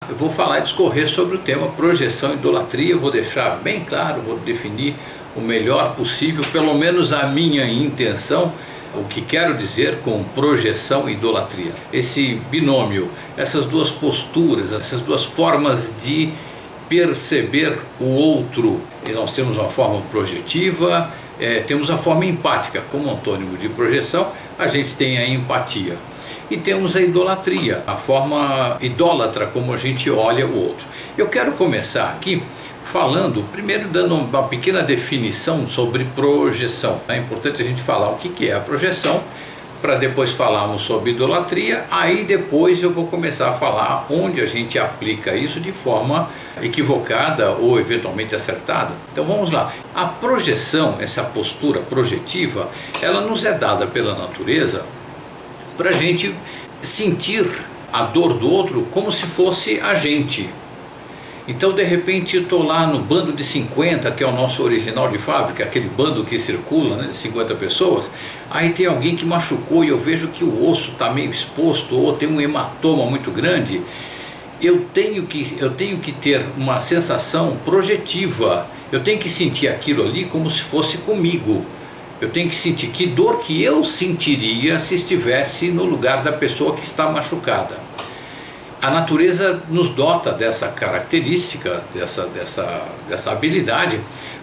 eu vou falar e discorrer sobre o tema projeção e idolatria. Eu vou deixar bem claro, vou definir o melhor possível, pelo menos a minha intenção, o que quero dizer com projeção e idolatria. Esse binômio, essas duas posturas, essas duas formas de perceber o outro. E nós temos uma forma projetiva, temos a forma empática, como antônimo de projeção, a gente tem a empatia. E temos a idolatria, a forma idólatra como a gente olha o outro. Eu quero começar aqui falando, primeiro dando uma pequena definição sobre projeção. É importante a gente falar o que é a projeção, para depois falarmos sobre idolatria. Aí depois eu vou começar a falar onde a gente aplica isso de forma equivocada ou eventualmente acertada. Então vamos lá. A projeção, essa postura projetiva, ela nos é dada pela natureza para a gente sentir a dor do outro como se fosse a gente. Então de repente eu estou lá no bando de 50, que é o nosso original de fábrica, aquele bando que circula, né, de 50 pessoas, aí tem alguém que machucou e eu vejo que o osso está meio exposto ou tem um hematoma muito grande. Eu tenho que ter uma sensação projetiva, eu tenho que sentir aquilo ali como se fosse comigo. Eu tenho que sentir que dor que eu sentiria se estivesse no lugar da pessoa que está machucada. A natureza nos dota dessa característica, dessa habilidade,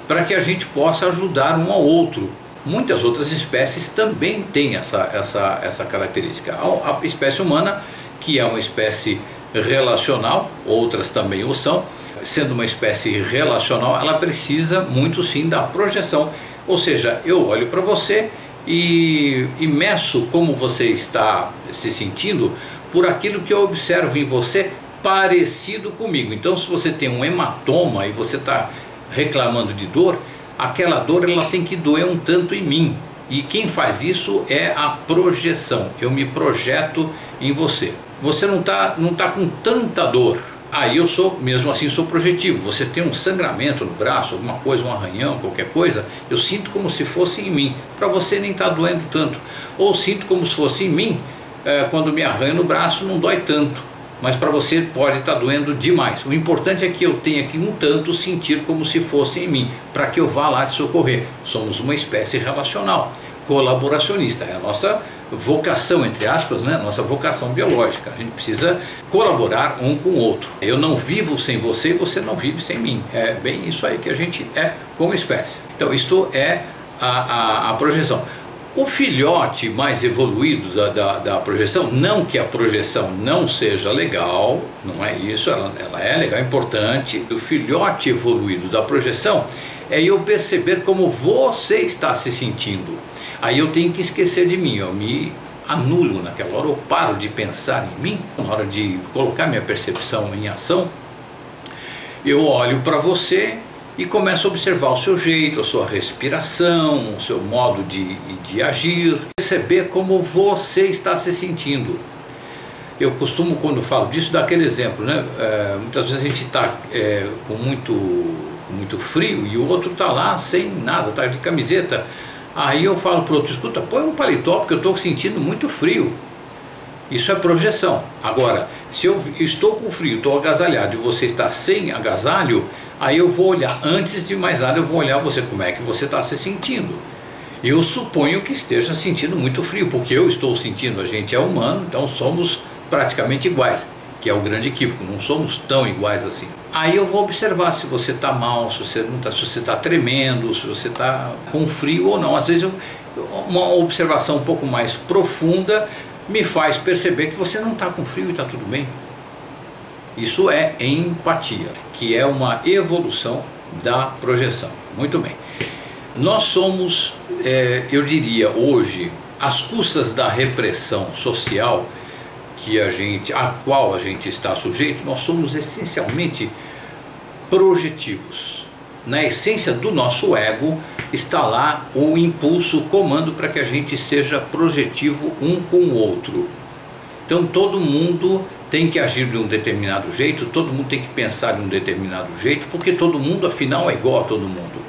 para que a gente possa ajudar um ao outro. Muitas outras espécies também têm essa característica. A espécie humana, que é uma espécie relacional, outras também o são, sendo uma espécie relacional, ela precisa muito sim da projeção. Ou seja, eu olho para você e meço como você está se sentindo por aquilo que eu observo em você parecido comigo. Então se você tem um hematoma e você está reclamando de dor, aquela dor ela tem que doer um tanto em mim. E quem faz isso é a projeção. Eu me projeto em você. Você não tá com tanta dor. Aí eu sou, mesmo assim, sou projetivo. Você tem um sangramento no braço, alguma coisa, um arranhão, qualquer coisa, eu sinto como se fosse em mim. Para você nem está doendo tanto. Ou sinto como se fosse em mim, quando me arranho no braço não dói tanto. Mas para você pode estar doendo demais. O importante é que eu tenha que um tanto sentir como se fosse em mim, para que eu vá lá te socorrer. Somos uma espécie relacional, colaboracionista. É a nossa vocação, entre aspas, né? Nossa vocação biológica. A gente precisa colaborar um com o outro. Eu não vivo sem você e você não vive sem mim. É bem isso aí que a gente é como espécie. Então isto é a projeção. O filhote mais evoluído da projeção, não que a projeção não seja legal, não é isso, ela é legal, é importante. O filhote evoluído da projeção é eu perceber como você está se sentindo. Aí eu tenho que esquecer de mim, eu me anulo naquela hora, eu paro de pensar em mim, na hora de colocar minha percepção em ação, eu olho para você e começo a observar o seu jeito, a sua respiração, o seu modo de agir, perceber como você está se sentindo. Eu costumo, quando falo disso, dar aquele exemplo, né? Muitas vezes a gente está com muito frio e o outro está lá sem nada, está de camiseta. Aí eu falo para o outro, escuta, põe um paletó porque eu estou sentindo muito frio. Isso é projeção. Agora, se eu estou com frio, estou agasalhado e você está sem agasalho, aí eu vou olhar, antes de mais nada eu vou olhar você, como é que você está se sentindo. Eu suponho que esteja sentindo muito frio, porque eu estou sentindo, a gente é humano, então somos praticamente iguais, que é o grande equívoco, não somos tão iguais assim. Aí eu vou observar se você está mal, se você não tá, se você está tremendo, se você está com frio ou não. Às vezes uma observação um pouco mais profunda me faz perceber que você não está com frio e está tudo bem. Isso é empatia, que é uma evolução da projeção. Muito bem. Nós somos, eu diria hoje, às custas da repressão social a qual a gente está sujeito, nós somos essencialmente projetivos. Na essência do nosso ego está lá o impulso, o comando para que a gente seja projetivo um com o outro. Então todo mundo tem que agir de um determinado jeito, todo mundo tem que pensar de um determinado jeito, porque todo mundo afinal é igual a todo mundo.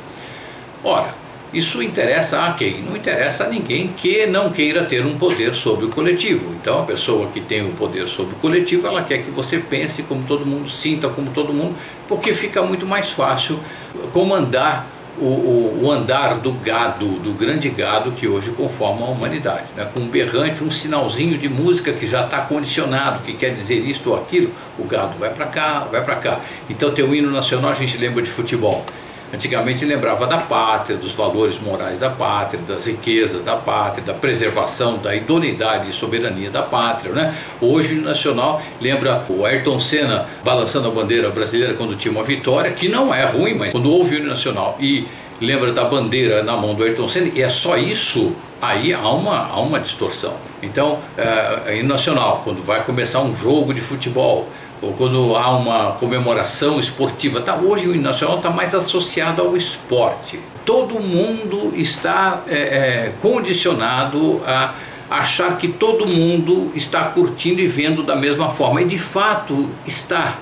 Ora, Isso interessa a quem? Não interessa a ninguém que não queira ter um poder sobre o coletivo. Então a pessoa que tem o poder sobre o coletivo, ela quer que você pense como todo mundo, sinta como todo mundo, porque fica muito mais fácil comandar o andar do gado, do grande gado que hoje conforma a humanidade, né? Com um berrante, um sinalzinho de música que já está condicionado, que quer dizer isto ou aquilo, o gado vai para cá, vai para cá. Então tem o hino nacional, a gente lembra de futebol. Antigamente lembrava da pátria, dos valores morais da pátria, das riquezas da pátria, da preservação, da idoneidade e soberania da pátria, né? Hoje o nacional lembra o Ayrton Senna balançando a bandeira brasileira quando tinha uma vitória, que não é ruim, mas quando houve o hino nacional e lembra da bandeira na mão do Ayrton Senna, e é só isso, aí há uma distorção. Então, hino nacional, quando vai começar um jogo de futebol, ou quando há uma comemoração esportiva, hoje o hino nacional está mais associado ao esporte. Todo mundo está condicionado a achar que todo mundo está curtindo e vendo da mesma forma, e de fato está.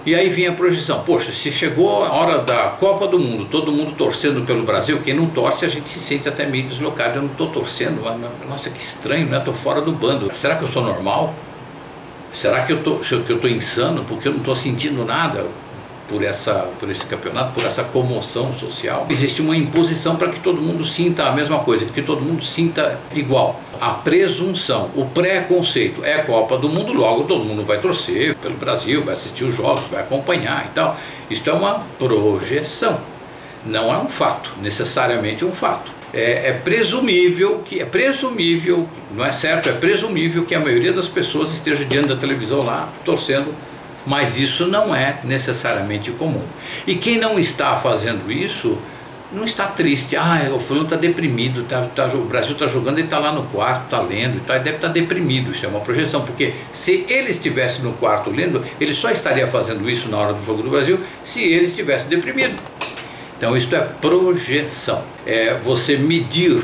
E aí vem a projeção, poxa, se chegou a hora da Copa do Mundo, todo mundo torcendo pelo Brasil, quem não torce a gente se sente até meio deslocado, eu não estou torcendo, nossa, que estranho, né? Estou fora do bando, será que eu sou normal? Será que eu tô insano porque eu não estou sentindo nada por esse campeonato, por essa comoção social? Existe uma imposição para que todo mundo sinta a mesma coisa, que todo mundo sinta igual. A presunção, o preconceito é Copa do Mundo, logo todo mundo vai torcer pelo Brasil, vai assistir os jogos, vai acompanhar e tal. Isto é uma projeção, não é um fato, necessariamente um fato. É presumível, não é certo, é presumível que a maioria das pessoas esteja diante da televisão lá, torcendo, mas isso não é necessariamente comum. E quem não está fazendo isso, não está triste, o fulano está deprimido, o Brasil está jogando, ele está lá no quarto, está lendo, ele deve estar deprimido, isso é uma projeção, porque se ele estivesse no quarto lendo, ele só estaria fazendo isso na hora do jogo do Brasil, se ele estivesse deprimido. Então isto é projeção, é você medir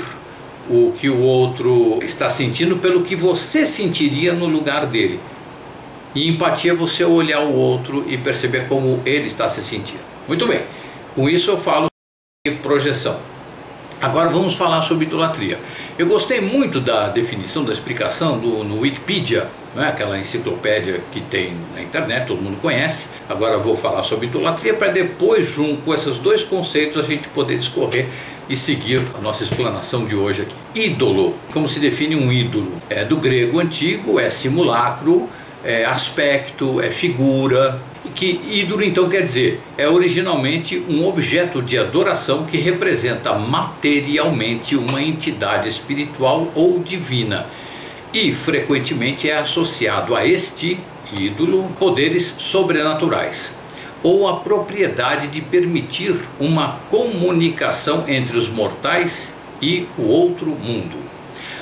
o que o outro está sentindo pelo que você sentiria no lugar dele. E empatia é você olhar o outro e perceber como ele está se sentindo. Muito bem, com isso eu falo sobre projeção. Agora vamos falar sobre idolatria. Eu gostei muito da definição, da explicação no Wikipedia, né? Aquela enciclopédia que tem na internet, todo mundo conhece. Agora eu vou falar sobre idolatria para depois, junto com esses dois conceitos, a gente poder discorrer e seguir a nossa explanação de hoje aqui. Ídolo, como se define um ídolo? É do grego antigo, é simulacro, é aspecto, é figura. Que ídolo então quer dizer? É originalmente um objeto de adoração que representa materialmente uma entidade espiritual ou divina e frequentemente é associado a este ídolo poderes sobrenaturais ou a propriedade de permitir uma comunicação entre os mortais e o outro mundo.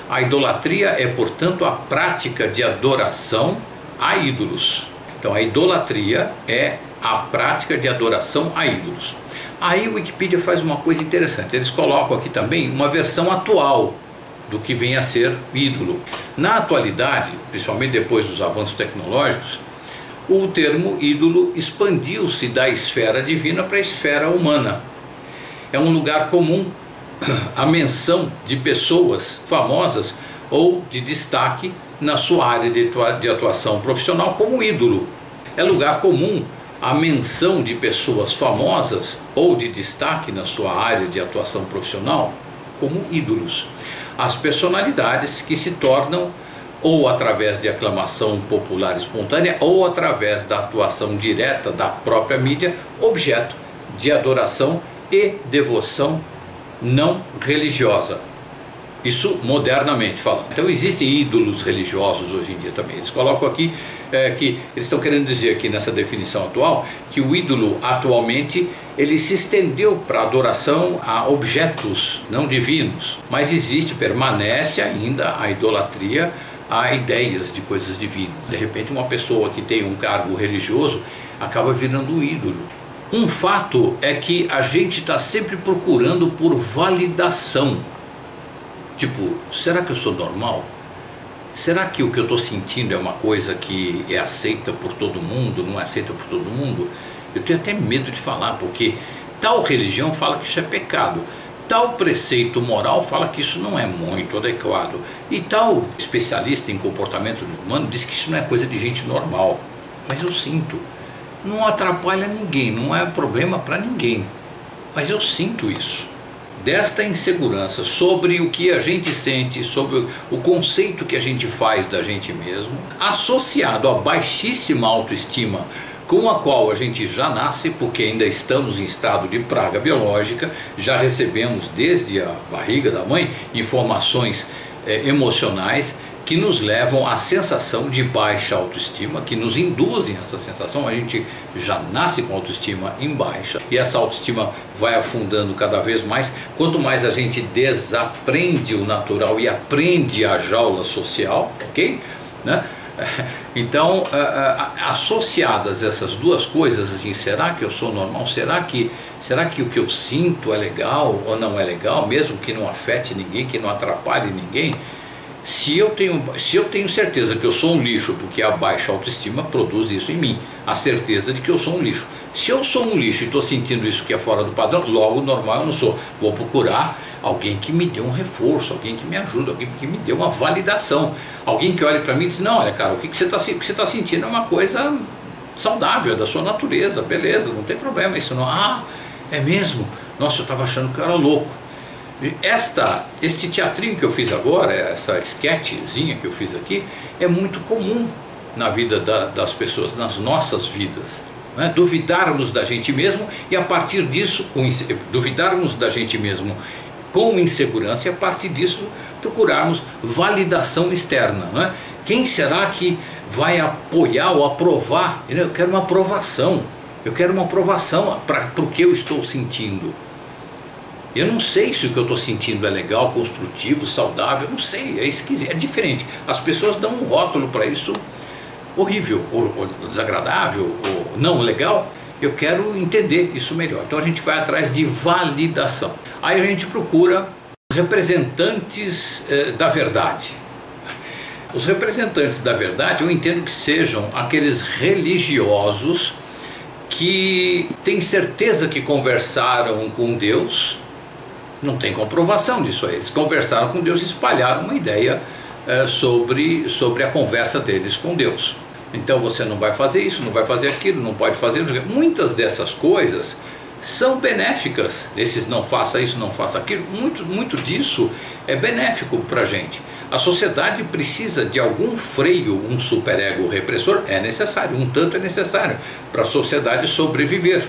A idolatria é, portanto, a prática de adoração a ídolos. Então a idolatria é a prática de adoração a ídolos. Aí o Wikipedia faz uma coisa interessante, eles colocam aqui também uma versão atual do que vem a ser ídolo. Na atualidade, principalmente depois dos avanços tecnológicos, o termo ídolo expandiu-se da esfera divina para a esfera humana. É um lugar comum a menção de pessoas famosas ou de destaque na sua área de atuação profissional como ídolo. É lugar comum a menção de pessoas famosas ou de destaque na sua área de atuação profissional como ídolos. As personalidades que se tornam, ou através de aclamação popular espontânea, ou através da atuação direta da própria mídia, objeto de adoração e devoção não religiosa. Isso modernamente falando. Então existem ídolos religiosos hoje em dia também. Eles colocam aqui que eles estão querendo dizer aqui nessa definição atual que o ídolo atualmente ele se estendeu para a adoração a objetos não divinos, mas existe, permanece ainda a idolatria a ideias de coisas divinas. De repente uma pessoa que tem um cargo religioso acaba virando um ídolo. Um fato é que a gente está sempre procurando por validação. Tipo, será que eu sou normal? Será que o que eu estou sentindo é uma coisa que é aceita por todo mundo, não é aceita por todo mundo? Eu tenho até medo de falar, porque Tal religião fala que isso é pecado. Tal preceito moral fala que isso não é muito adequado. E tal especialista em comportamento humano diz que isso não é coisa de gente normal. Mas eu sinto. Não atrapalha ninguém, não é problema para ninguém. Mas eu sinto isso. Desta insegurança sobre o que a gente sente, sobre o conceito que a gente faz da gente mesmo, associado à baixíssima autoestima com a qual a gente já nasce, porque ainda estamos em estado de praga biológica, já recebemos desde a barriga da mãe informações emocionais que nos levam à sensação de baixa autoestima, que nos induzem essa sensação. A gente já nasce com autoestima em baixa e essa autoestima vai afundando cada vez mais, quanto mais a gente desaprende o natural e aprende a jaula social, ok? Né? Então, associadas essas duas coisas, assim, será que eu sou normal? Será que o que eu sinto é legal ou não é legal, mesmo que não afete ninguém, que não atrapalhe ninguém? Se eu tenho certeza que eu sou um lixo, porque a baixa autoestima produz isso em mim, a certeza de que eu sou um lixo. Se eu sou um lixo e estou sentindo isso que é fora do padrão, logo normal eu não sou. Vou procurar alguém que me dê um reforço, alguém que me ajude, alguém que me dê uma validação. Alguém que olhe para mim e diz, não, olha cara, o que você está sentindo é uma coisa saudável, é da sua natureza, beleza, não tem problema isso não. Ah, é mesmo? Nossa, eu estava achando que eu era louco. Este teatrinho que eu fiz agora, essa sketchzinha que eu fiz aqui, é muito comum na vida das pessoas, nas nossas vidas, né? Duvidarmos da gente mesmo e a partir disso, duvidarmos da gente mesmo com insegurança e a partir disso procurarmos validação externa, né? Quem será que vai apoiar ou aprovar? Eu quero uma aprovação, para o que eu estou sentindo. Eu não sei se o que eu estou sentindo é legal, construtivo, saudável, não sei, é esquisito, é diferente. As pessoas dão um rótulo para isso horrível, ou desagradável, ou não legal. Eu quero entender isso melhor. Então a gente vai atrás de validação. Aí a gente procura representantes da verdade. Os representantes da verdade eu entendo que sejam aqueles religiosos que têm certeza que conversaram com Deus. Não tem comprovação disso aí. Eles conversaram com Deus e espalharam uma ideia sobre a conversa deles com Deus. Então você não vai fazer isso, não vai fazer aquilo, não pode fazer. Muitas dessas coisas são benéficas. Esses não faça isso, não faça aquilo. Muito disso é benéfico para a gente. A sociedade precisa de algum freio, um superego repressor. É necessário, um tanto é necessário para a sociedade sobreviver.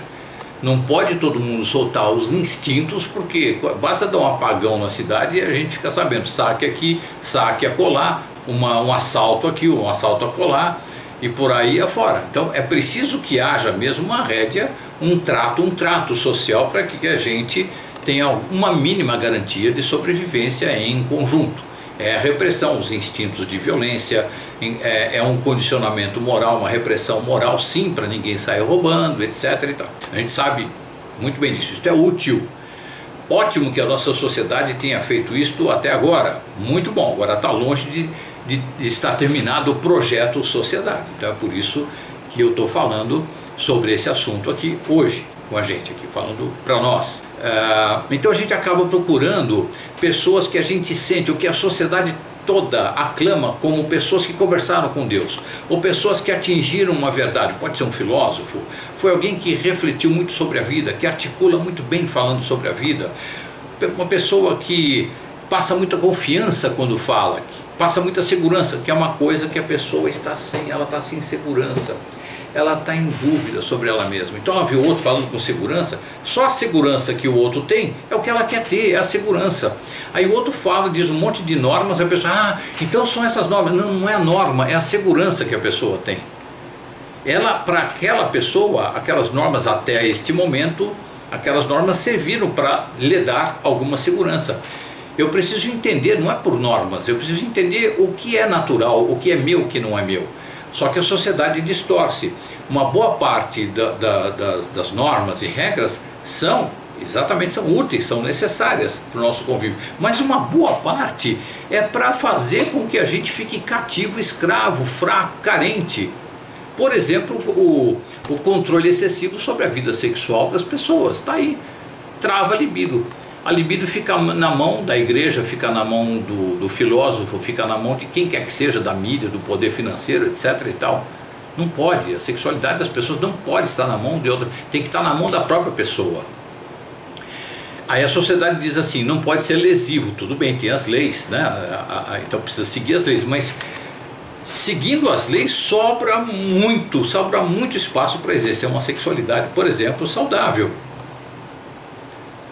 Não pode todo mundo soltar os instintos, porque basta dar um apagão na cidade e a gente fica sabendo, saque aqui, saque acolá, um assalto aqui, um assalto acolá e por aí afora. Então é preciso que haja mesmo uma rédea, um trato social para que a gente tenha uma mínima garantia de sobrevivência em conjunto. É a repressão, os instintos de violência, é um condicionamento moral, uma repressão moral sim, para ninguém sair roubando, etc. e tal. A gente sabe muito bem disso, isso é útil. Ótimo que a nossa sociedade tenha feito isto até agora, muito bom. Agora está longe de estar terminado o projeto sociedade. Então é por isso que eu estou falando sobre esse assunto aqui hoje, com a gente aqui, falando para nós. Então a gente acaba procurando pessoas que a gente sente, o que a sociedade toda aclama como pessoas que conversaram com Deus, ou pessoas que atingiram uma verdade. Pode ser um filósofo, foi alguém que refletiu muito sobre a vida, que articula muito bem falando sobre a vida, uma pessoa que passa muita confiança quando fala, que passa muita segurança, que é uma coisa que a pessoa está sem, ela está sem segurança. Ela está em dúvida sobre ela mesma. Então ela vê o outro falando com segurança, só a segurança que o outro tem é o que ela quer ter, é a segurança. Aí o outro fala, diz um monte de normas, a pessoa, então são essas normas. Não, não é a norma, é a segurança que a pessoa tem. Para aquela pessoa, aquelas normas até este momento, aquelas normas serviram para lhe dar alguma segurança. Eu preciso entender, não é por normas, eu preciso entender o que é natural, o que é meu, o que não é meu. Só que a sociedade distorce. Uma boa parte das normas e regras são úteis, são necessárias para o nosso convívio. Mas uma boa parte é para fazer com que a gente fique cativo, escravo, fraco, carente. Por exemplo, o controle excessivo sobre a vida sexual das pessoas, está aí, trava a libido. A libido fica na mão da igreja, fica na mão do filósofo, fica na mão de quem quer que seja, da mídia, do poder financeiro, etc. e tal. Não pode, a sexualidade das pessoas não pode estar na mão de outra, tem que estar na mão da própria pessoa. Aí a sociedade diz assim, não pode ser lesivo, tudo bem, tem as leis, né? Então precisa seguir as leis, mas seguindo as leis sobra muito espaço para exercer uma sexualidade, por exemplo, saudável.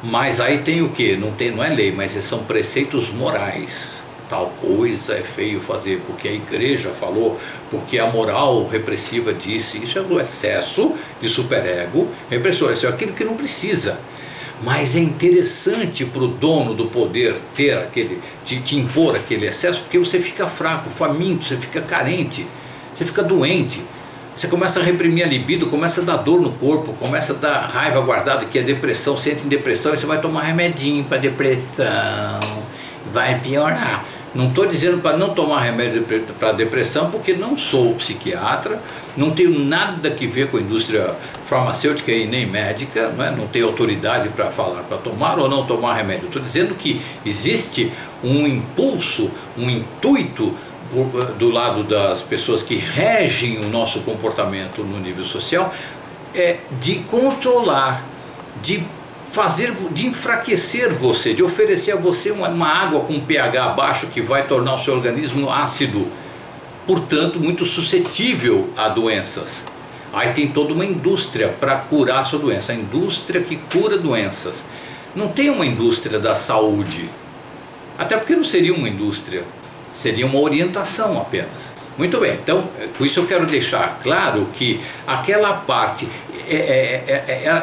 Mas aí tem o que? Não é lei, mas são preceitos morais. Tal coisa é feio fazer porque a igreja falou, porque a moral repressiva disse. Isso é do excesso de superego repressor, isso é aquilo que não precisa. Mas é interessante para o dono do poder ter te impor aquele excesso, porque você fica fraco, faminto, você fica carente, você fica doente. Você começa a reprimir a libido, começa a dar dor no corpo, começa a dar raiva guardada, que é depressão, você entra em depressão e você vai tomar remedinho para depressão, vai piorar. Não estou dizendo para não tomar remédio para depressão, porque não sou psiquiatra, não tenho nada que ver com a indústria farmacêutica e nem médica, não tenho autoridade para falar para tomar ou não tomar remédio. Estou dizendo que existe um impulso, um intuito do lado das pessoas que regem o nosso comportamento no nível social, de controlar, de enfraquecer você, de oferecer a você uma água com pH baixo que vai tornar o seu organismo ácido, portanto muito suscetível a doenças. Aí tem toda uma indústria para curar a sua doença, a indústria que cura doenças. Não tem uma indústria da saúde, até porque não seria uma indústria, seria uma orientação apenas. Muito bem, então com isso eu quero deixar claro que aquela parte,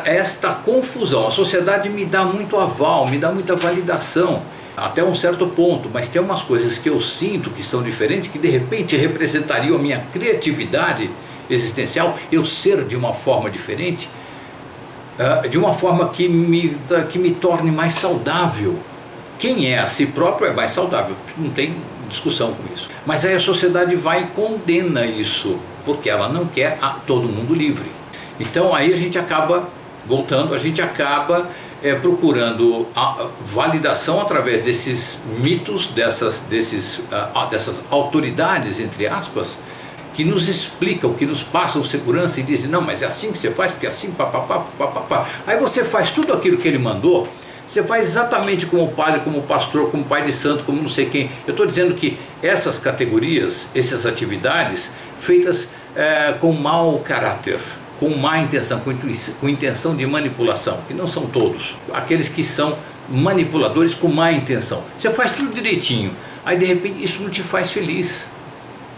esta confusão, a sociedade me dá muito aval, me dá muita validação, até um certo ponto, mas tem umas coisas que eu sinto que são diferentes, que de repente representariam a minha criatividade existencial, eu ser de uma forma diferente, de uma forma que me torne mais saudável. Quem é a si próprio é mais saudável, não tem discussão com isso. Mas aí a sociedade vai e condena isso, porque ela não quer todo mundo livre. Então aí a gente acaba voltando, a gente acaba procurando a validação através desses mitos, dessas autoridades, entre aspas, que nos explicam, que nos passam segurança e dizem, não, mas é assim que você faz, porque é assim, papapá, papapá. Aí você faz tudo aquilo que ele mandou, você faz exatamente como o padre, como o pastor, como o pai de santo, como não sei quem. Eu estou dizendo que essas categorias, essas feitas com mau caráter, com má intenção, com intenção de manipulação, que não são todos, aqueles que são manipuladores com má intenção. Você faz tudo direitinho, aí de repente isso não te faz feliz.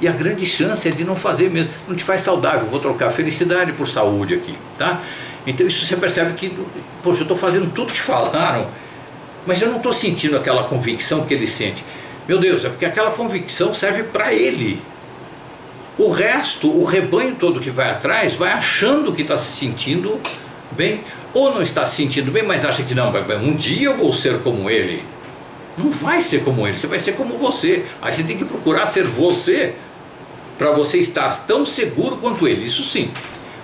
E a grande chance é de não fazer mesmo, não te faz saudável. Vou trocar felicidade por saúde aqui, tá? Então isso você percebe que, poxa, eu estou fazendo tudo que falaram, mas eu não estou sentindo aquela convicção que ele sente. Meu Deus, é porque aquela convicção serve para ele. O resto, o rebanho todo que vai atrás, vai achando que está se sentindo bem, ou não está se sentindo bem, mas acha que não, um dia eu vou ser como ele. Não vai ser como ele, você vai ser como você. Aí você tem que procurar ser você, para você estar tão seguro quanto ele, isso sim.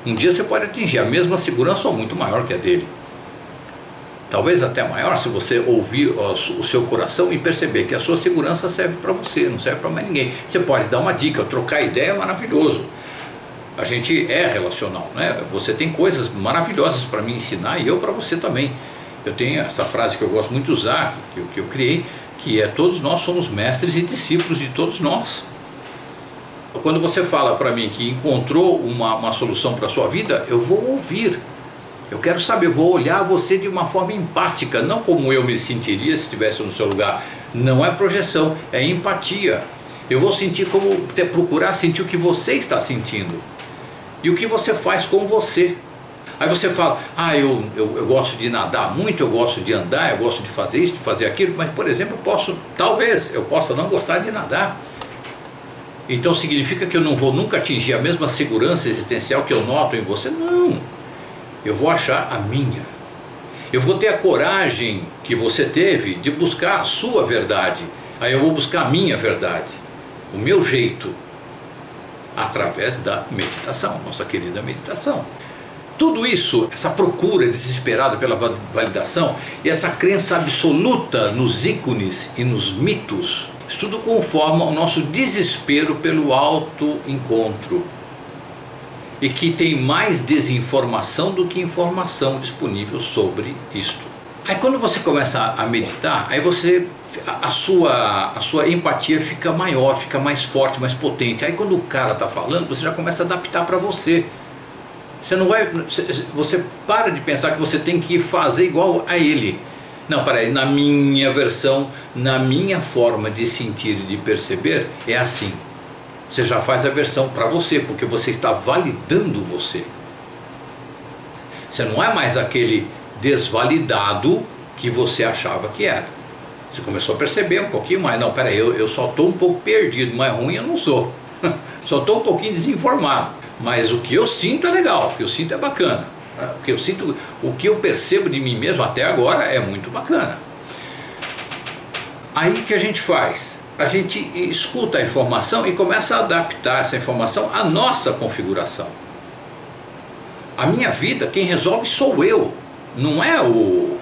Um dia você pode atingir a mesma segurança ou muito maior que a dele. Talvez até maior se você ouvir o seu coração e perceber que a sua segurança serve para você, não serve para mais ninguém. Você pode dar uma dica, trocar ideia é maravilhoso. A gente é relacional, né? Você tem coisas maravilhosas para me ensinar e eu para você também. Eu tenho essa frase que eu gosto muito de usar, que eu criei, que é: todos nós somos mestres e discípulos de todos nós. Quando você fala para mim que encontrou uma solução para a sua vida, eu vou ouvir. Eu quero saber, eu vou olhar você de uma forma empática, não como eu me sentiria se estivesse no seu lugar. Não é projeção, é empatia. Eu vou sentir procurar sentir o que você está sentindo e o que você faz com você. Aí você fala, eu gosto de nadar muito, eu gosto de andar, eu gosto de fazer isso, de fazer aquilo, mas, por exemplo, talvez eu possa não gostar de nadar. Então significa que eu não vou nunca atingir a mesma segurança existencial que eu noto em você? Não, eu vou achar a minha. Eu vou ter a coragem que você teve de buscar a sua verdade. Aí eu vou buscar a minha verdade, o meu jeito. através da meditação, nossa querida meditação. Tudo isso, essa procura desesperada pela validação e essa crença absoluta nos ícones e nos mitos, isso tudo conforma o nosso desespero pelo autoencontro, e que tem mais desinformação do que informação disponível sobre isto. Aí quando você começa a meditar, aí a sua empatia fica maior, fica mais forte, mais potente. Aí quando o cara está falando, você já começa a adaptar para você. Você para de pensar que você tem que fazer igual a ele. Não, peraí, na minha versão, na minha forma de sentir e de perceber, é assim. Você já faz a versão para você, porque você está validando você. Você não é mais aquele desvalidado que você achava que era. Você começou a perceber um pouquinho mais. Não, peraí, eu só estou um pouco perdido, mas ruim eu não sou. Só estou um pouquinho desinformado. Mas o que eu sinto é legal, o que eu sinto é bacana. O que eu sinto, o que eu percebo de mim mesmo até agora é muito bacana. Aí o que a gente faz? A gente escuta a informação e começa a adaptar essa informação à nossa configuração. A minha vida, quem resolve sou eu, não é o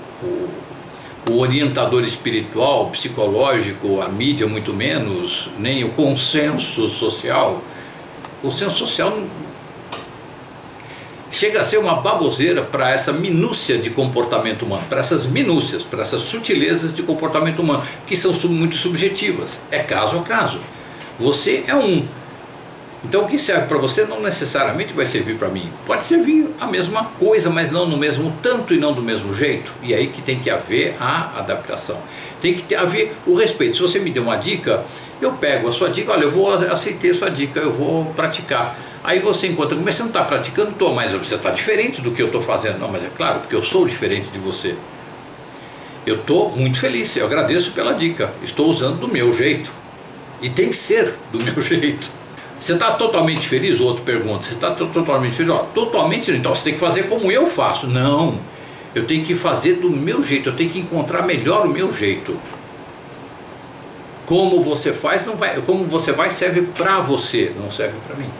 orientador espiritual, psicológico, a mídia muito menos, nem o consenso social. O consenso social chega a ser uma baboseira para essa minúcia de comportamento humano, para essas minúcias, para essas sutilezas de comportamento humano, que são muito subjetivas, é caso a caso. Você é um. Então o que serve para você não necessariamente vai servir para mim. Pode servir a mesma coisa, mas não no mesmo tanto e não do mesmo jeito. E aí que tem que haver a adaptação. Tem que haver o respeito. Se você me deu uma dica, eu pego a sua dica, olha, eu aceitei a sua dica, eu vou praticar. Aí você encontra, mas você não está praticando, mas você está diferente do que eu estou fazendo. Não, mas é claro, porque eu sou diferente de você. Eu estou muito feliz, eu agradeço pela dica. Estou usando do meu jeito. E tem que ser do meu jeito. Você está totalmente feliz? O outro pergunta. Você está totalmente feliz? Totalmente, então você tem que fazer como eu faço. Não, eu tenho que fazer do meu jeito, eu tenho que encontrar melhor o meu jeito. Como você faz, não vai, como você vai serve para você, não serve para mim.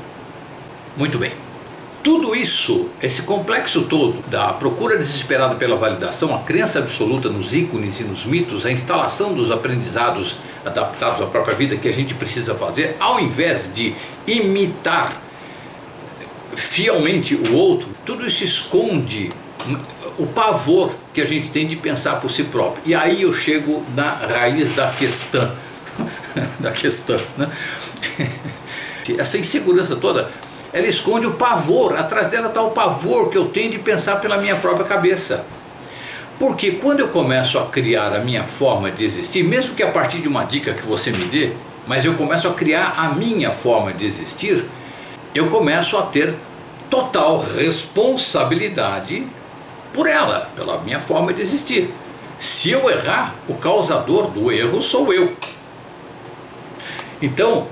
Muito bem. Tudo isso, esse complexo todo da procura desesperada pela validação, a crença absoluta nos ícones e nos mitos, a instalação dos aprendizados adaptados à própria vida que a gente precisa fazer, ao invés de imitar fielmente o outro, tudo isso esconde o pavor que a gente tem de pensar por si próprio. E aí eu chego na raiz da questão, né? Essa insegurança toda, ela esconde o pavor, atrás dela está o pavor que eu tenho de pensar pela minha própria cabeça. Porque quando eu começo a criar a minha forma de existir, mesmo que a partir de uma dica que você me dê, mas eu começo a criar a minha forma de existir, eu começo a ter total responsabilidade por ela, pela minha forma de existir. Se eu errar, o causador do erro sou eu. Então,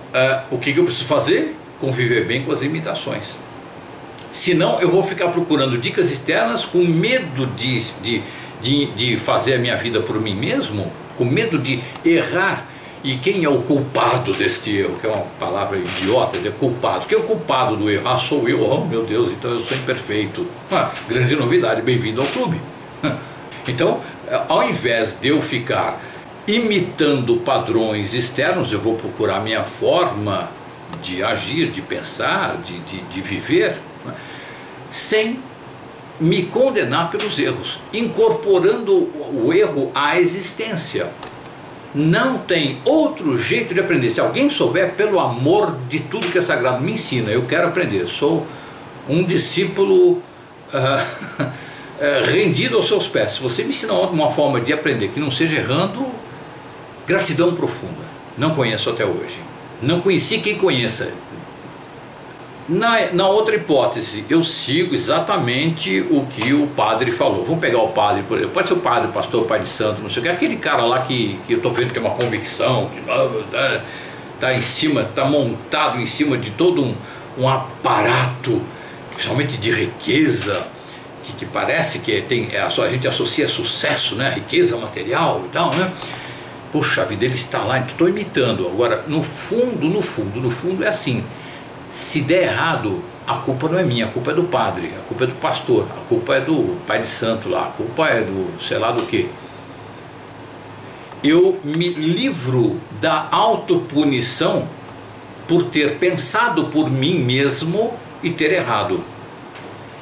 o que eu preciso fazer? Conviver bem com as limitações. Senão eu vou ficar procurando dicas externas com medo de fazer a minha vida por mim mesmo, com medo de errar. E quem é o culpado deste erro? Que é uma palavra idiota, é culpado. Quem é o culpado do erro? Ah, sou eu. Oh, meu Deus, então eu sou imperfeito. Grande novidade, bem-vindo ao clube. Então, ao invés de eu ficar imitando padrões externos, eu vou procurar a minha forma de agir, de pensar, de viver, né? Sem me condenar pelos erros, incorporando o erro à existência. Não tem outro jeito de aprender. Se alguém souber, pelo amor de tudo que é sagrado, me ensina, eu quero aprender. Sou um discípulo rendido aos seus pés. Se você me ensinar uma forma de aprender que não seja errando, gratidão profunda. Não conheço até hoje. Não conheci quem conheça. Na outra hipótese, eu sigo exatamente o que o padre falou. Vamos pegar o padre, por exemplo. Pode ser o padre, o pastor, o pai de santo, não sei o que. Aquele cara lá que eu estou vendo que tem uma convicção, que está em cima, está montado em cima de todo um aparato, principalmente de riqueza, que parece que a gente associa sucesso, né? Riqueza material e tal, né? Puxa, a vida, ele está lá, estou imitando. Agora, no fundo é assim. Se der errado, a culpa não é minha, a culpa é do padre, a culpa é do pastor, a culpa é do pai de santo lá, a culpa é do sei lá do que. Eu me livro da autopunição por ter pensado por mim mesmo e ter errado.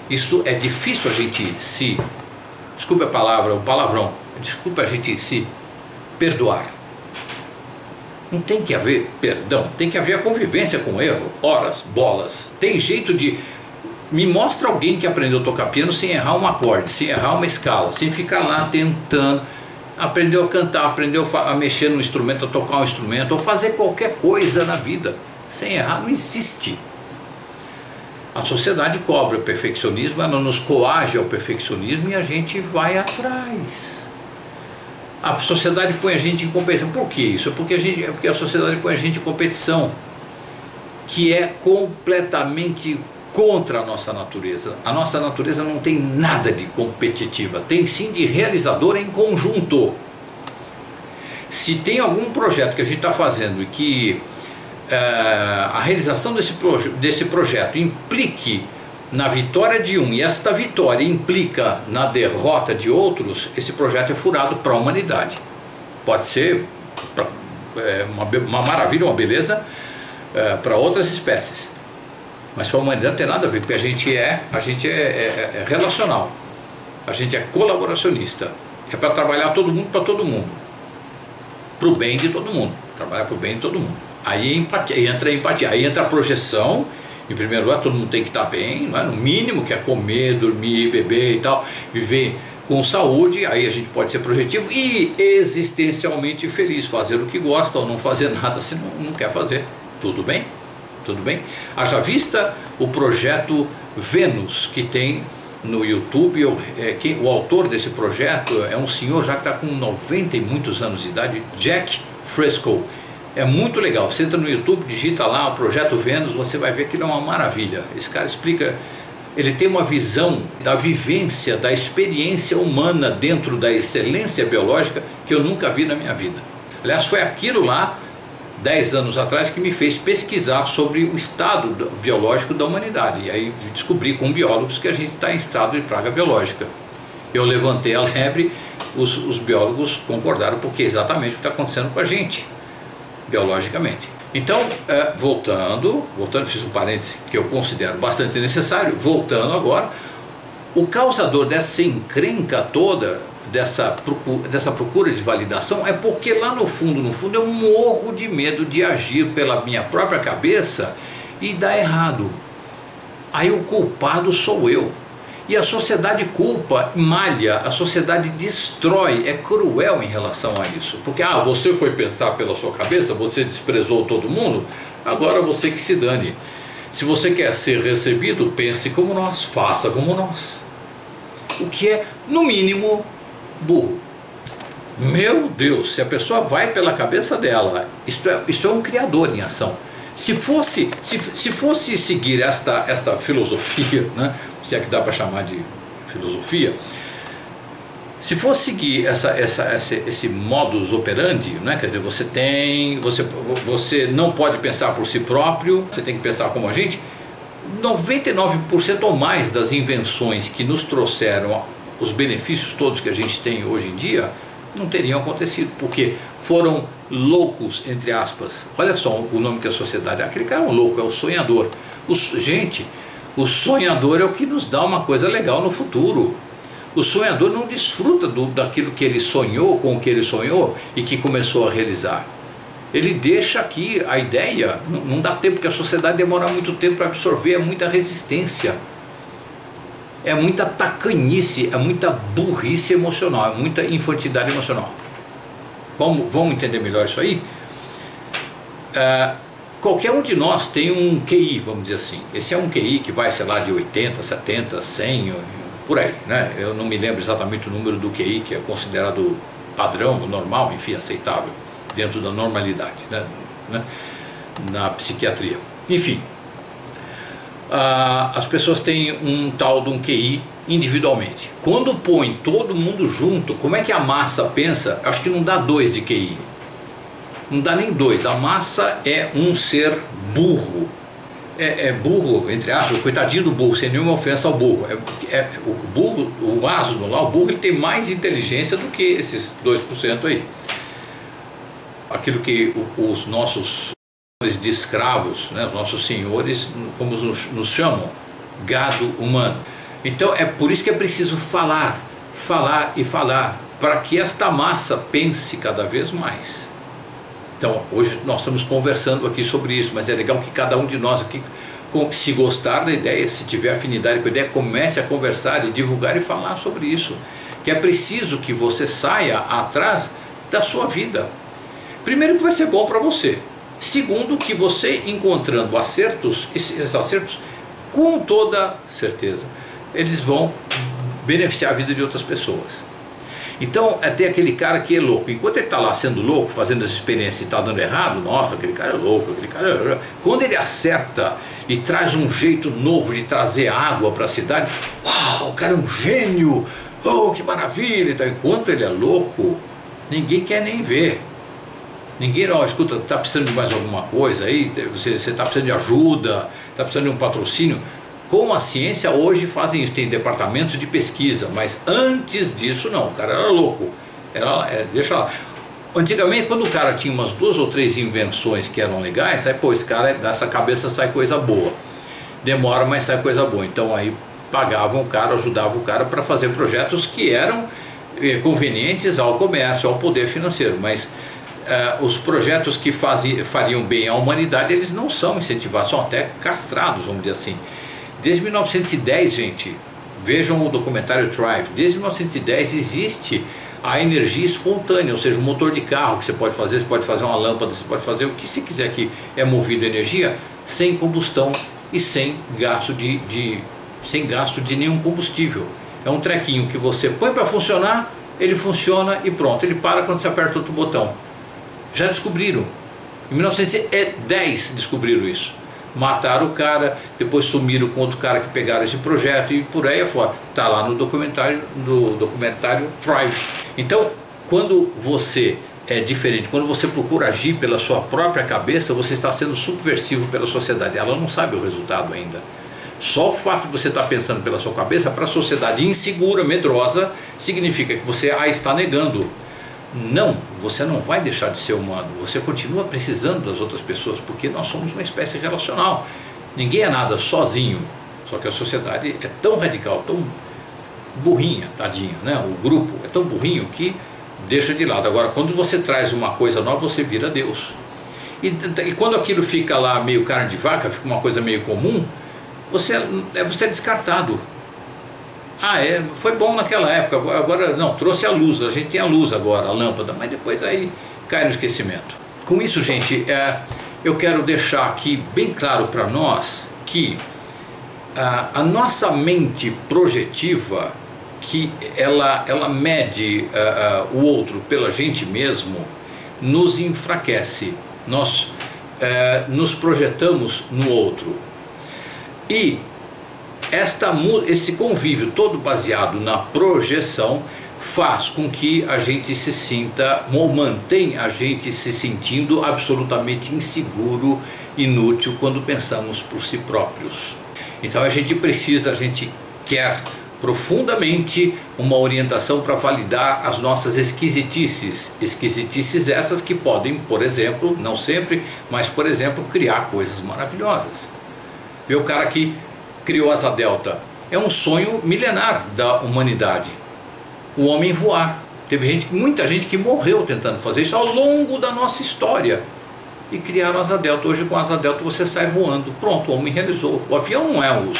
Isso é difícil a gente se, desculpe a palavra, o palavrão, desculpe a gente se perdoar. Não tem que haver perdão, tem que haver a convivência com o erro, horas, bolas. Tem jeito de... Me mostra alguém que aprendeu a tocar piano sem errar um acorde, sem errar uma escala, sem ficar lá tentando. Aprendeu a cantar, aprendeu a mexer no instrumento, a tocar um instrumento, ou fazer qualquer coisa na vida. Sem errar não existe. A sociedade cobra o perfeccionismo, ela nos coage ao perfeccionismo e a gente vai atrás. A sociedade põe a gente em competição. Por que isso? Porque a sociedade põe a gente em competição, que é completamente contra a nossa natureza. A nossa natureza não tem nada de competitiva, tem sim de realizadora em conjunto. Se tem algum projeto que a gente está fazendo e que a realização desse projeto implique na vitória de um e esta vitória implica na derrota de outros, esse projeto é furado para a humanidade. Pode ser uma maravilha, uma beleza para outras espécies, mas para a humanidade não tem nada a ver, porque a gente é relacional, a gente é colaboracionista, é para trabalhar todo mundo para todo mundo, para o bem de todo mundo, trabalhar para o bem de todo mundo. Aí entra a empatia, aí entra a projeção. Em primeiro lugar, todo mundo tem que estar bem, não é? No mínimo, que é comer, dormir, beber e tal, viver com saúde. Aí a gente pode ser projetivo e existencialmente feliz, fazer o que gosta ou não fazer nada se não quer fazer. Tudo bem? Tudo bem? Haja vista o projeto Vênus que tem no YouTube. O autor desse projeto é um senhor já que está com 90 e muitos anos de idade, Jack Fresco. É muito legal, você entra no YouTube, digita lá o Projeto Vênus, você vai ver que ele é uma maravilha. Esse cara explica, ele tem uma visão da vivência, da experiência humana dentro da excelência biológica que eu nunca vi na minha vida. Aliás, foi aquilo lá, 10 anos atrás, que me fez pesquisar sobre o estado biológico da humanidade. E aí descobri com biólogos que a gente está em estado de praga biológica. Eu levantei a lebre, os biólogos concordaram, porque é exatamente o que está acontecendo com a gente, biologicamente. Então, voltando, fiz um parêntese que eu considero bastante necessário, voltando agora, o causador dessa encrenca toda, dessa procura de validação, é porque lá no fundo eu morro de medo de agir pela minha própria cabeça e dar errado. Aí o culpado sou eu. E a sociedade culpa, malha, a sociedade destrói, é cruel em relação a isso. Porque, você foi pensar pela sua cabeça, você desprezou todo mundo, agora você que se dane. Se você quer ser recebido, pense como nós, faça como nós. O que é, no mínimo, burro. Meu Deus, se a pessoa vai pela cabeça dela, isto é um criador em ação. Se fosse seguir esta filosofia, né, se é que dá para chamar de filosofia, se fosse seguir esse modus operandi, né, quer dizer, você não pode pensar por si próprio, você tem que pensar como a gente, 99% ou mais das invenções que nos trouxeram os benefícios todos que a gente tem hoje em dia não teriam acontecido, porque foram loucos, entre aspas. Olha só o nome que a sociedade... Aquele cara é um louco, é o sonhador. Gente, o sonhador é o que nos dá uma coisa legal no futuro. O sonhador não desfruta daquilo que ele sonhou, com o que ele sonhou e que começou a realizar. Ele deixa aqui a ideia, não dá tempo, porque a sociedade demora muito tempo para absorver, é muita resistência. É muita tacanice, é muita burrice emocional, é muita infantilidade emocional. Vamos entender melhor isso aí? Qualquer um de nós tem um QI, vamos dizer assim. Esse é um QI que vai, sei lá, de 80, 70, 100, por aí, né? Eu não me lembro exatamente o número do QI, que é considerado padrão, normal, enfim, aceitável, dentro da normalidade, né? Na psiquiatria. Enfim, as pessoas têm um tal de um QI individualmente. Quando põe todo mundo junto, como é que a massa pensa? Acho que não dá 2 de QI. Não dá nem 2. A massa é um ser burro. é burro, entre aspas, coitadinho do burro, sem nenhuma ofensa ao burro. O burro, o asno lá, o burro, ele tem mais inteligência do que esses 2% aí. Aquilo que os nossos senhores de escravos, né, os nossos senhores, como nos chamam, gado humano. Então é por isso que é preciso falar, falar e falar, para que esta massa pense cada vez mais. Então hoje nós estamos conversando aqui sobre isso, mas é legal que cada um de nós aqui, se gostar da ideia, se tiver afinidade com a ideia, comece a conversar e divulgar e falar sobre isso, que é preciso que você saia atrás da sua vida. Primeiro, que vai ser bom para você. Segundo, que você encontrando acertos, esses acertos, com toda certeza, eles vão beneficiar a vida de outras pessoas. Então, tem aquele cara que é louco. Enquanto ele está lá sendo louco, fazendo as experiências e está dando errado, nossa, aquele cara é louco, aquele cara é... Quando ele acerta e traz um jeito novo de trazer água para a cidade, uau, o cara é um gênio, oh, que maravilha. Então, enquanto ele é louco, ninguém quer nem ver. Ninguém, ó, escuta, está precisando de mais alguma coisa aí, você está precisando de ajuda, está precisando de um patrocínio. Com a ciência hoje fazem isso, tem departamentos de pesquisa, mas antes disso não, o cara era louco. Deixa lá. Antigamente, quando o cara tinha umas 2 ou 3 invenções que eram legais, aí, pô, esse cara, dessa cabeça sai coisa boa. Demora, mas sai coisa boa. Então aí pagavam o cara, ajudavam o cara para fazer projetos que eram convenientes ao comércio, ao poder financeiro, mas os projetos que fariam bem à humanidade, eles não são incentivados, são até castrados, vamos dizer assim. Desde 1910, gente, vejam o documentário Thrive, desde 1910 existe a energia espontânea, ou seja, um motor de carro que você pode fazer uma lâmpada, você pode fazer o que você quiser que é movido a energia, sem combustão e sem gasto de nenhum combustível. É um trequinho que você põe para funcionar, ele funciona e pronto, ele para quando você aperta outro botão. Já descobriram, em 1910 descobriram isso. Mataram o cara, depois sumiram com outro cara que pegaram esse projeto e por aí afora. Está lá no documentário Thrive. Então, quando você é diferente, quando você procura agir pela sua própria cabeça, você está sendo subversivo pela sociedade. Ela não sabe o resultado ainda. Só o fato de você estar pensando pela sua cabeça, para a sociedade insegura, medrosa, significa que você a está negando. Não, você não vai deixar de ser humano, você continua precisando das outras pessoas, porque nós somos uma espécie relacional. Ninguém é nada sozinho, só que a sociedade é tão radical, tão burrinha, tadinho, né? O grupo é tão burrinho que deixa de lado. Agora, quando você traz uma coisa nova, você vira Deus. E quando aquilo fica lá meio carne de vaca, fica uma coisa meio comum, você é descartado. Foi bom naquela época, agora não, trouxe a luz, a gente tem a luz agora, a lâmpada, mas depois aí cai no esquecimento. Com isso, gente, eu quero deixar aqui bem claro para nós que a nossa mente projetiva, que ela mede o outro pela gente mesmo, nos enfraquece, nós nos projetamos no outro. E esse convívio todo baseado na projeção faz com que a gente se sinta, ou mantém a gente se sentindo absolutamente inseguro, inútil quando pensamos por si próprios. Então a gente quer profundamente uma orientação para validar as nossas esquisitices. Esquisitices essas que podem, por exemplo, não sempre, mas por exemplo, criar coisas maravilhosas. Vê o cara que criou asa delta, é um sonho milenar da humanidade, o homem voar. Teve muita gente que morreu tentando fazer isso ao longo da nossa história e criaram asa delta. Hoje com asa delta você sai voando, pronto, o homem realizou. O avião não é o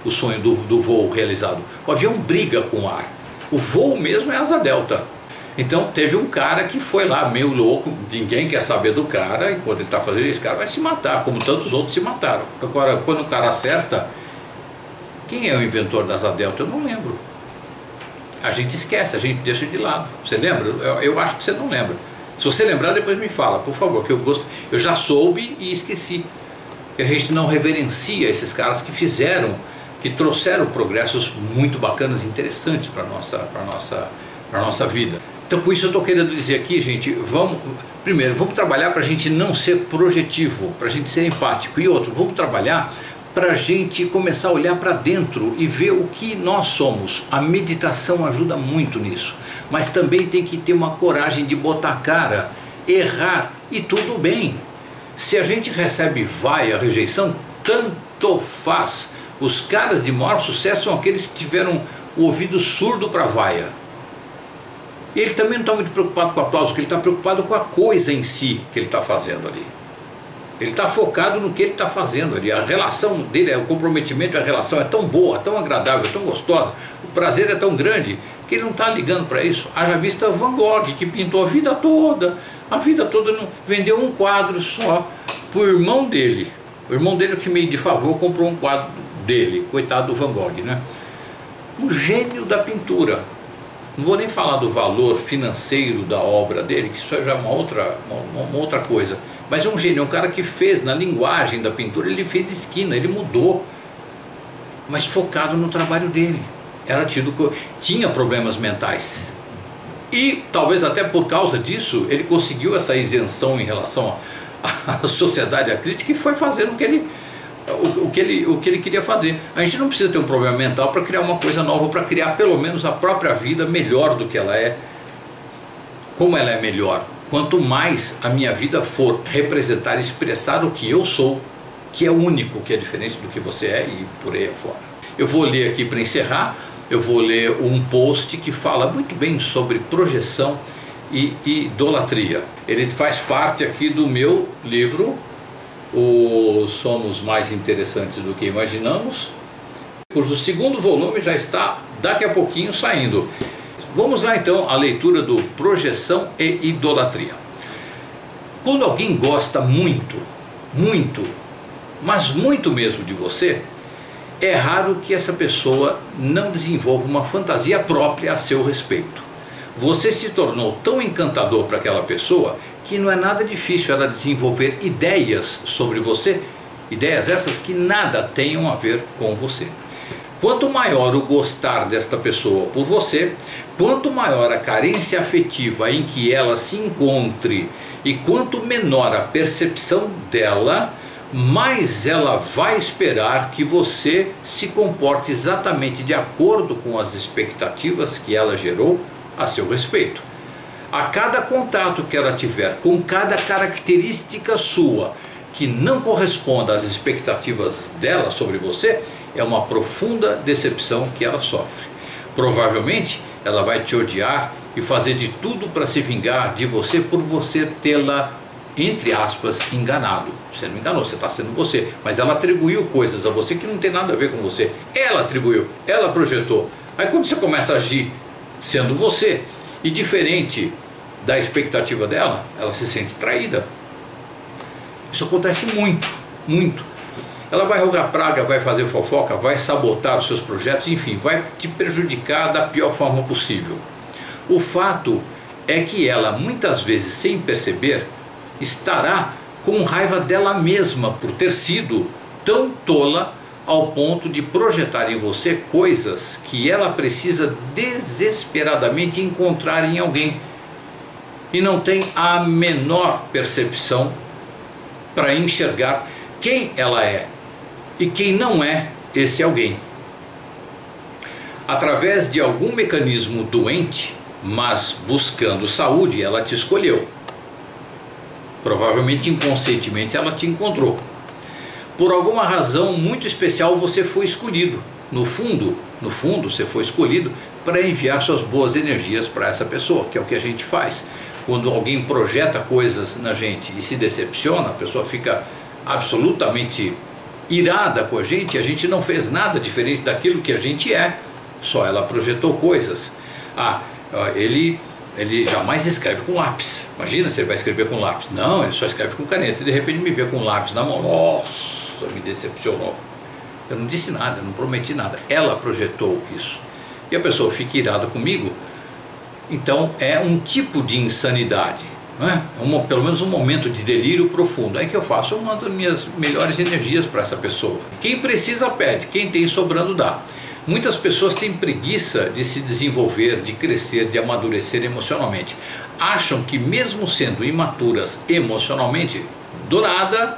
sonho do voo realizado, o avião briga com o ar, o voo mesmo é asa delta. Então teve um cara que foi lá meio louco, ninguém quer saber do cara, enquanto ele está fazendo isso, esse cara vai se matar, como tantos outros se mataram. Agora, quando o cara acerta, quem é o inventor da asa delta? Eu não lembro. A gente esquece, a gente deixa de lado. Você lembra? Eu acho que você não lembra. Se você lembrar, depois me fala, por favor, que eu já soube e esqueci. Que a gente não reverencia esses caras que trouxeram progressos muito bacanas e interessantes para a nossa vida. Então, com isso eu estou querendo dizer aqui, gente, primeiro, vamos trabalhar para a gente não ser projetivo, para a gente ser empático. E outro, vamos trabalhar para a gente começar a olhar para dentro e ver o que nós somos. A meditação ajuda muito nisso, mas também tem que ter uma coragem de botar a cara, errar e tudo bem. Se a gente recebe vaia, rejeição, tanto faz. Os caras de maior sucesso são aqueles que tiveram o ouvido surdo para vaia. Ele também não está muito preocupado com o aplauso, porque ele está preocupado com a coisa em si que ele está fazendo ali. Ele está focado no que ele está fazendo ali. A relação dele, o comprometimento, a relação é tão boa, tão agradável, tão gostosa, o prazer é tão grande, que ele não está ligando para isso. Haja vista Van Gogh, que pintou a vida toda não vendeu um quadro só para o irmão dele. O irmão dele, que meio de favor, comprou um quadro dele, coitado do Van Gogh, né? Um gênio da pintura. Não vou nem falar do valor financeiro da obra dele, que isso já é uma outra coisa. Mas é um gênio, um cara que fez na linguagem da pintura, ele fez esquina, ele mudou, mas focado no trabalho dele. Tinha problemas mentais. E talvez até por causa disso, ele conseguiu essa isenção em relação à sociedade, à crítica, e foi fazendo o que ele queria fazer. A gente não precisa ter um problema mental para criar uma coisa nova, para criar pelo menos a própria vida melhor do que ela é. Como ela é melhor? Quanto mais a minha vida for representar, expressar o que eu sou, que é único, que é diferente do que você é, e por aí afora. Eu vou ler aqui para encerrar, eu vou ler um post que fala muito bem sobre projeção e idolatria. Ele faz parte aqui do meu livro, Somos Mais Interessantes do que Imaginamos, cujo segundo volume já está daqui a pouquinho saindo. Vamos lá então à leitura do Projeção e Idolatria. Quando alguém gosta muito, mas muito mesmo de você, é raro que essa pessoa não desenvolva uma fantasia própria a seu respeito. Você se tornou tão encantador para aquela pessoa que não é nada difícil ela desenvolver ideias sobre você, ideias essas que nada tenham a ver com você. Quanto maior o gostar desta pessoa por você, quanto maior a carência afetiva em que ela se encontre e quanto menor a percepção dela, mais ela vai esperar que você se comporte exatamente de acordo com as expectativas que ela gerou a seu respeito. A cada contato que ela tiver com cada característica sua que não corresponda às expectativas dela sobre você, é uma profunda decepção que ela sofre. Provavelmente ela vai te odiar e fazer de tudo para se vingar de você por você tê-la, entre aspas, enganado. Você não enganou, você está sendo você, mas ela atribuiu coisas a você que não tem nada a ver com você. Ela atribuiu, ela projetou. Aí quando você começa a agir sendo você e diferente da expectativa dela, ela se sente traída. Isso acontece muito. Ela vai rogar praga, vai fazer fofoca, vai sabotar os seus projetos, enfim, vai te prejudicar da pior forma possível. O fato é que ela, muitas vezes sem perceber, estará com raiva dela mesma por ter sido tão tola ao ponto de projetar em você coisas que ela precisa desesperadamente encontrar em alguém e não tem a menor percepção para enxergar quem ela é e quem não é esse alguém. Através de algum mecanismo doente, mas buscando saúde, ela te escolheu. Provavelmente inconscientemente ela te encontrou. Por alguma razão muito especial você foi escolhido. No fundo você foi escolhido para enviar suas boas energias para essa pessoa, que é o que a gente faz. Quando alguém projeta coisas na gente e se decepciona, a pessoa fica absolutamente irada com a gente não fez nada diferente daquilo que a gente é, só ela projetou coisas. Ele jamais escreve com lápis. Imagina se ele vai escrever com lápis. Não, ele só escreve com caneta. E de repente me vê com lápis na mão. Nossa, me decepcionou. Eu não disse nada, eu não prometi nada. Ela projetou isso. E a pessoa fica irada comigo. Então é um tipo de insanidade, não é? Pelo menos um momento de delírio profundo. Aí que eu faço? Eu mando minhas melhores energias para essa pessoa. Quem precisa pede, quem tem sobrando dá. Muitas pessoas têm preguiça de se desenvolver, de crescer, de amadurecer emocionalmente. Acham que mesmo sendo imaturas emocionalmente, do nada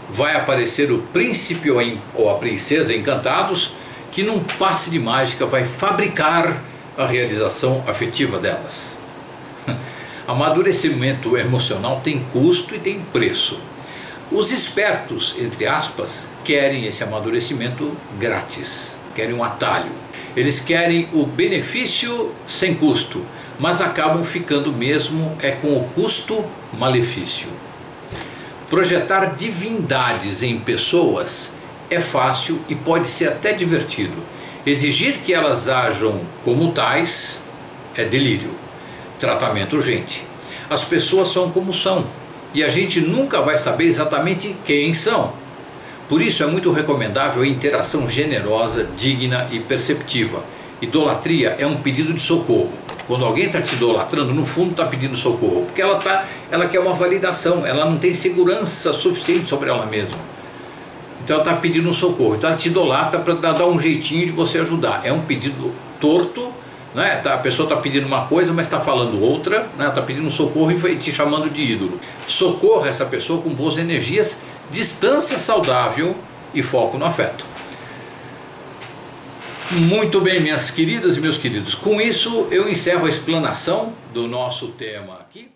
vai aparecer o príncipe ou a princesa encantados que num passe de mágica vai fabricar a realização afetiva delas. Amadurecimento emocional tem custo e tem preço. Os espertos, entre aspas, querem esse amadurecimento grátis, querem um atalho. Eles querem o benefício sem custo, mas acabam ficando mesmo com o custo-malefício. Projetar divindades em pessoas é fácil e pode ser até divertido. Exigir que elas ajam como tais é delírio. Tratamento urgente. As pessoas são como são e a gente nunca vai saber exatamente quem são. Por isso é muito recomendável a interação generosa, digna e perceptiva. Idolatria é um pedido de socorro. Quando alguém está te idolatrando, no fundo está pedindo socorro, porque ela quer uma validação, ela não tem segurança suficiente sobre ela mesma. Então ela está pedindo um socorro, então ela te idolatra para dar um jeitinho de você ajudar. É um pedido torto, né? A pessoa está pedindo uma coisa, mas está falando outra, né? Está pedindo um socorro e te chamando de ídolo. Socorra essa pessoa com boas energias, distância saudável e foco no afeto. Muito bem, minhas queridas e meus queridos, com isso eu encerro a explanação do nosso tema aqui.